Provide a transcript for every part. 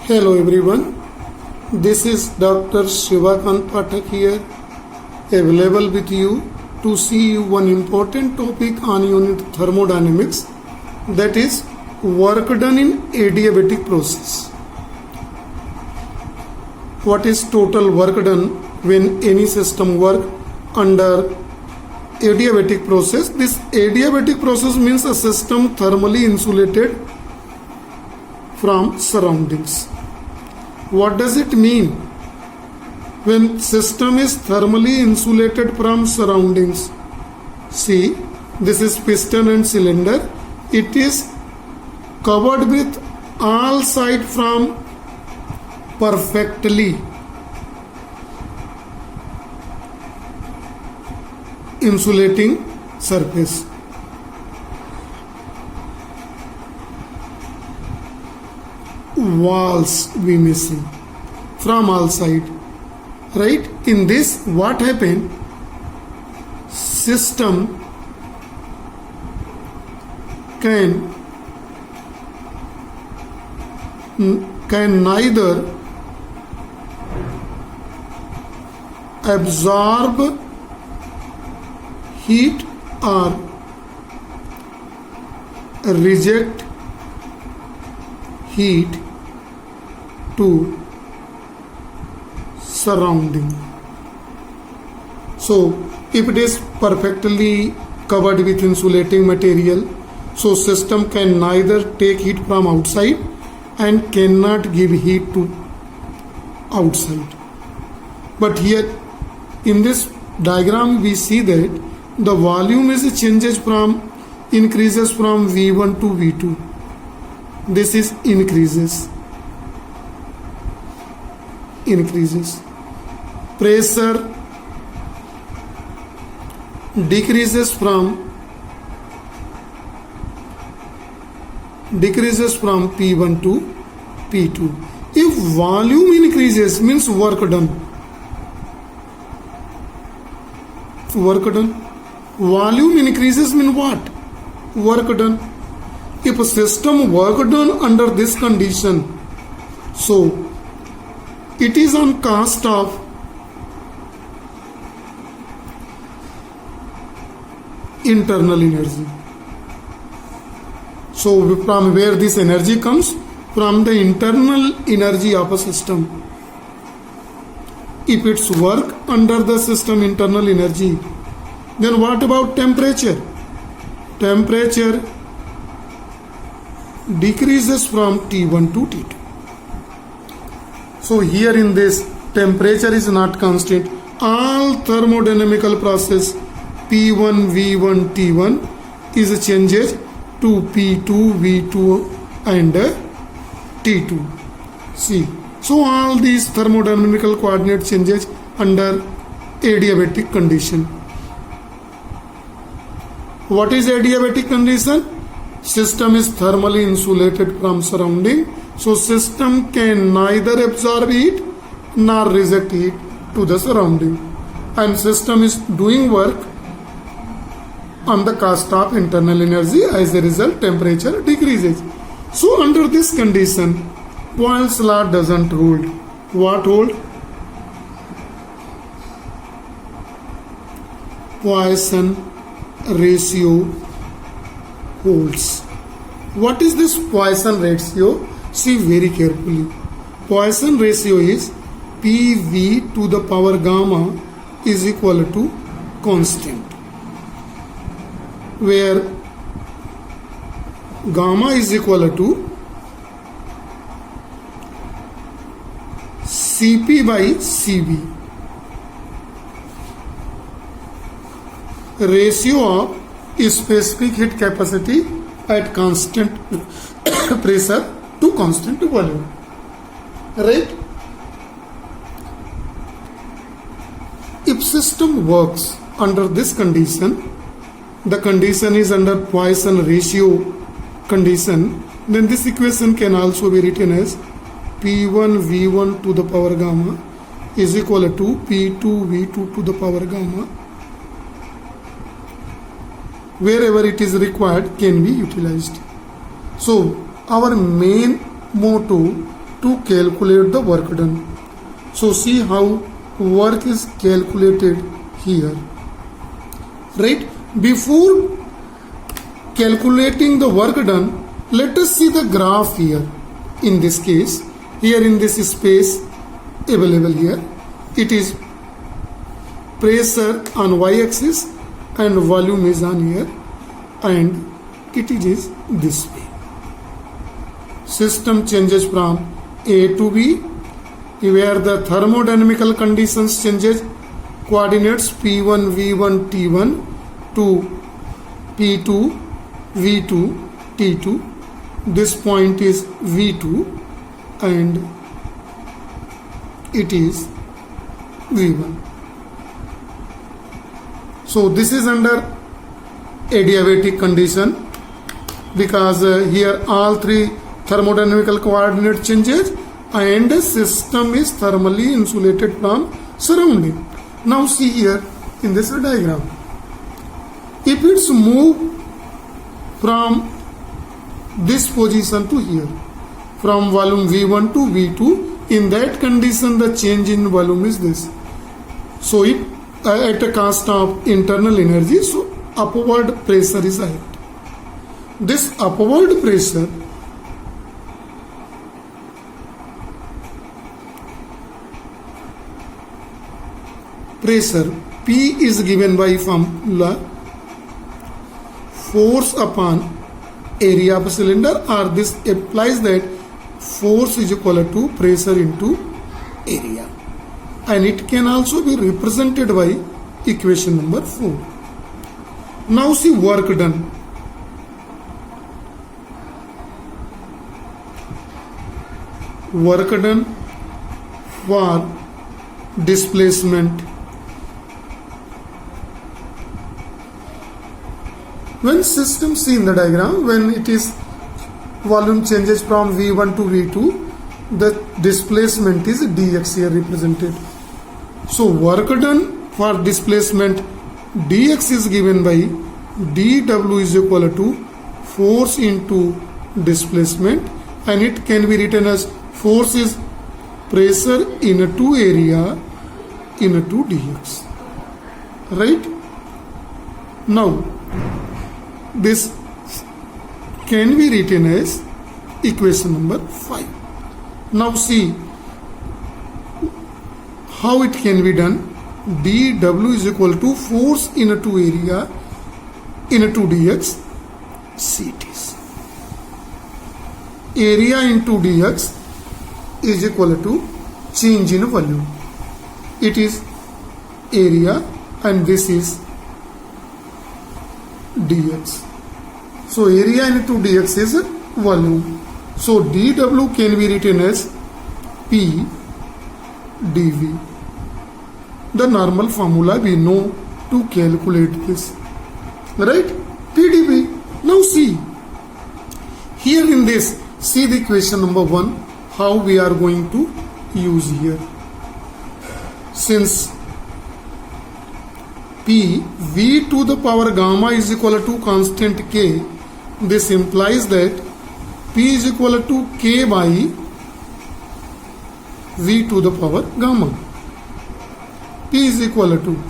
Hello everyone, this is Dr. Shivakant Pathak here, available with you to see one important topic on unit thermodynamics, that is work done in adiabatic process. What is total work done when any system work under adiabatic process? This adiabatic process means a system thermally insulated from surroundings. What does it mean when system is thermally insulated from surroundings? See, this is piston and cylinder. It is covered with all side from perfectly insulating surface. Walls we may see from all side, right? In this, what happened? System can neither absorb heat or reject heat to surrounding. So if it is perfectly covered with insulating material, so system can neither take heat from outside and cannot give heat to outside. But here in this diagram we see that the volume is increases from V1 to V2. This is increases. Pressure decreases from P1 to P2. If volume increases, means work done. Volume increases mean what? Work done. If a system work done under this condition, so it is on cost of internal energy. So from where this energy comes? From the internal energy of a system. If it's work under the system internal energy, then what about temperature? Temperature decreases from T1 to T2. So here in this, temperature is not constant. All thermodynamical process P1, V1, T1 is changes to P2, V2 and T2. See, so all these thermodynamical coordinate changes under adiabatic condition. What is adiabatic condition? System is thermally insulated from surrounding, so system can neither absorb heat nor reject heat to the surrounding, and system is doing work on the cost of internal energy. As a result, temperature decreases. So under this condition, Boyle's law doesn't hold. What hold? Poisson ratio holds. What is this Poisson ratio? See very carefully. Poisson ratio is PV to the power gamma is equal to constant, where gamma is equal to Cp by Cv. Ratio of specific heat capacity at constant pressure to constant volume. Right? If system works under this condition, the condition is under Poisson ratio condition, then this equation can also be written as P1 V1 to the power gamma is equal to P2 V2 to the power gamma. Wherever it is required can be utilized. So our main motto to calculate the work done. So see how work is calculated here. Right? Before calculating the work done, let us see the graph here. In this case, here in this space available here, it is pressure on y-axis and volume is on here, and it is this way. System changes from A to B, where the thermodynamical conditions changes, coordinates P1, V1, T1 to P2, V2, T2. This point is V2 and it is V1. So this is under adiabatic condition, because here all three thermodynamical coordinate changes and the system is thermally insulated from surrounding. Now see here in this diagram, if it's moved from this position to here, from volume V1 to V2, in that condition the change in volume is this. So it at a cost of internal energy, so upward pressure is ahead. This upward pressure P is given by formula force upon area of cylinder, or this implies that force is equal to pressure into area, and it can also be represented by equation number 4. Now see work done. Work done for displacement. When system, see in the diagram, when it is volume changes from V1 to V2, the displacement is dx here represented. So work done for displacement dx is given by dw is equal to force into displacement, and it can be written as force is pressure into area into dx. Right? Now this can be written as equation number 5. Now see how it can be done. dw is equal to force into area into dx. See it is area into dx is equal to change in volume. It is area and this is dx. So area into dx is volume. So dw can be written as P dv. The normal formula we know to calculate this. Right? P dv. Now see here in this, see the equation number 1, how we are going to use here. Since P V to the power gamma is equal to constant K, this implies that P is equal to K by V to the power gamma. P is equal to.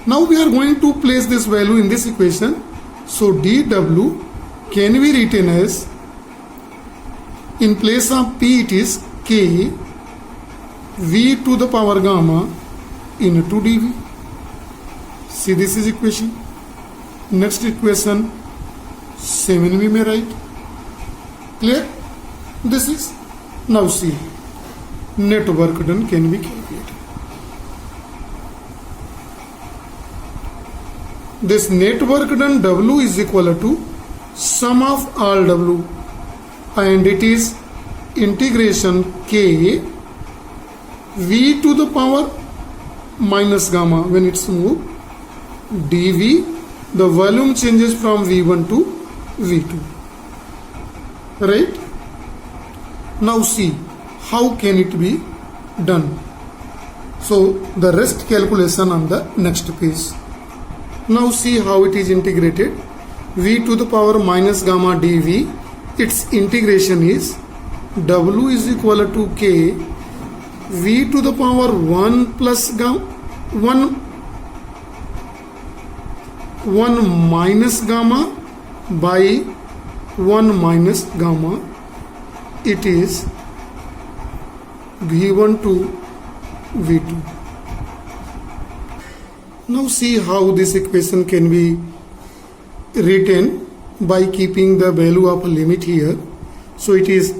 Now we are going to place this value in this equation. So dw can be written as, in place of P it is K V to the power gamma into dv. See, this is equation. Next equation 7 we may write. Clear? This is. Now see, net work done can be calculated. This net work done W is equal to sum of all W, and it is integration K V to the power minus gamma when it's moved dv. The volume changes from V1 to V2. Right? Now see how can it be done. So the rest calculation on the next page. Now see how it is integrated. V to the power minus gamma dv, its integration is W is equal to K V to the power 1 plus gamma 1 minus gamma by 1 minus gamma. It is V1 to V2. Now see how this equation can be written by keeping the value of a limit here. So it is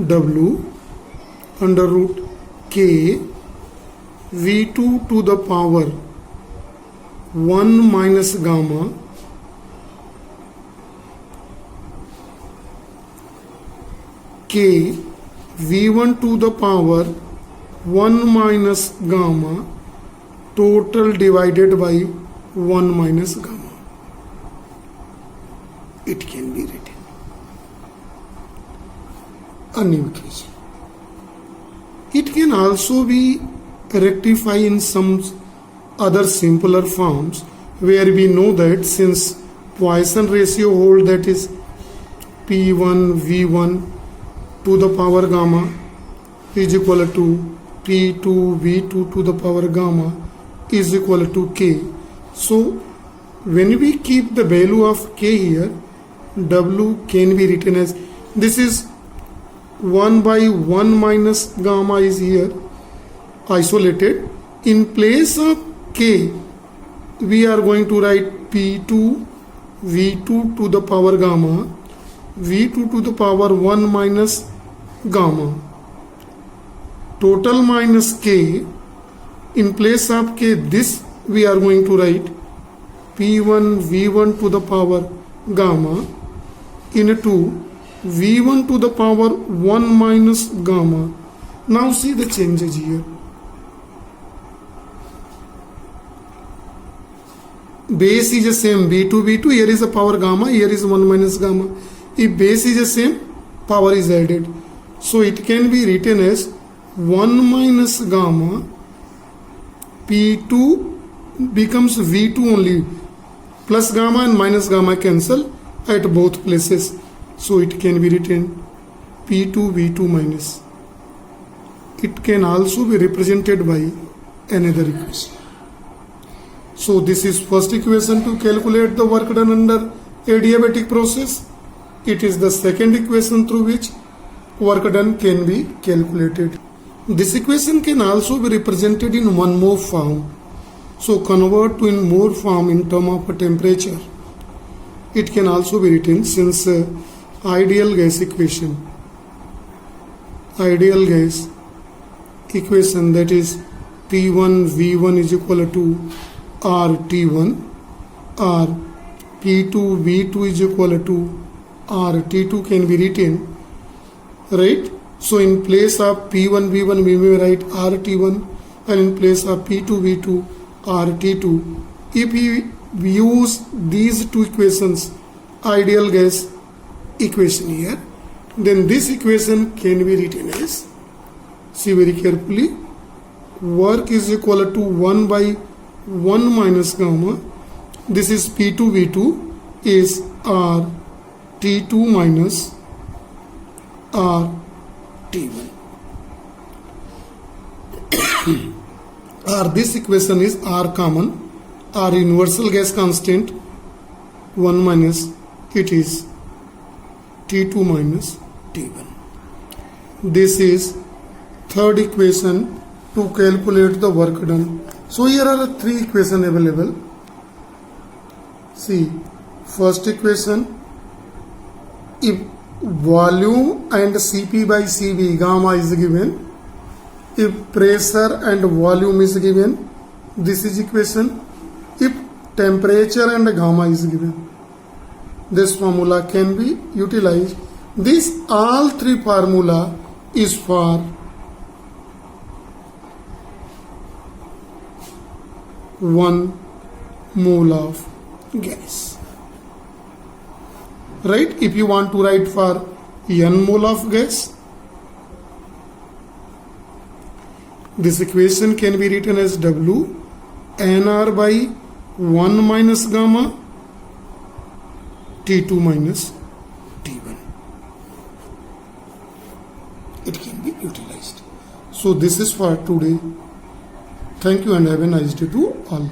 W under root K V2 to the power 1 minus gamma K V1 to the power 1 minus gamma total divided by 1 minus gamma. It can be written. A new equation. It can also be rectified in some other simpler forms where we know that since Poisson ratio hold, that is P1 V1 to the power gamma is equal to P2 V2 to the power gamma is equal to K. So when we keep the value of K here, W can be written as, this is 1 by 1 minus gamma is here isolated. In place of K, we are going to write P2 V2 to the power gamma V2 to the power 1 minus gamma total minus K. In place of K, this we are going to write P1 V1 to the power gamma into V1 to the power 1 minus gamma. Now see the changes here. Base is the same, B2 V2, here is a power gamma, here is 1 minus gamma. If base is the same, power is added. So it can be written as 1 minus gamma P2 becomes V2 only, plus gamma and minus gamma cancel at both places. So it can be written P2 V2 minus. It can also be represented by another equation. So this is first equation to calculate the work done under adiabatic process. It is the second equation through which work done can be calculated. This equation can also be represented in one more form. So convert to in more form in term of temperature. It can also be written since ideal gas equation. Ideal gas equation, that is P1 V1 is equal to RT1 or P2 V2 is equal to RT2 can be written, right? So in place of P1 V1 we may write RT1 and in place of P2 V2 RT2. If we use these two equations, ideal gas equation here, then this equation can be written as, see very carefully, work is equal to 1 by 1 minus gamma. This is P2 V2 is RT2 minus RT1. This equation is R common, R universal gas constant 1 minus, it is T2 minus T1. This is third equation to calculate the work done. So here are three equations available. See, first equation, if volume and Cp by Cv gamma is given, if pressure and volume is given, this is equation. If temperature and gamma is given, this formula can be utilized. This all three formula is for one mole of gas, right? If you want to write for n mole of gas, this equation can be written as W nR by 1 minus gamma T2 minus T1. So this is for today. Thank you and have a nice day to all.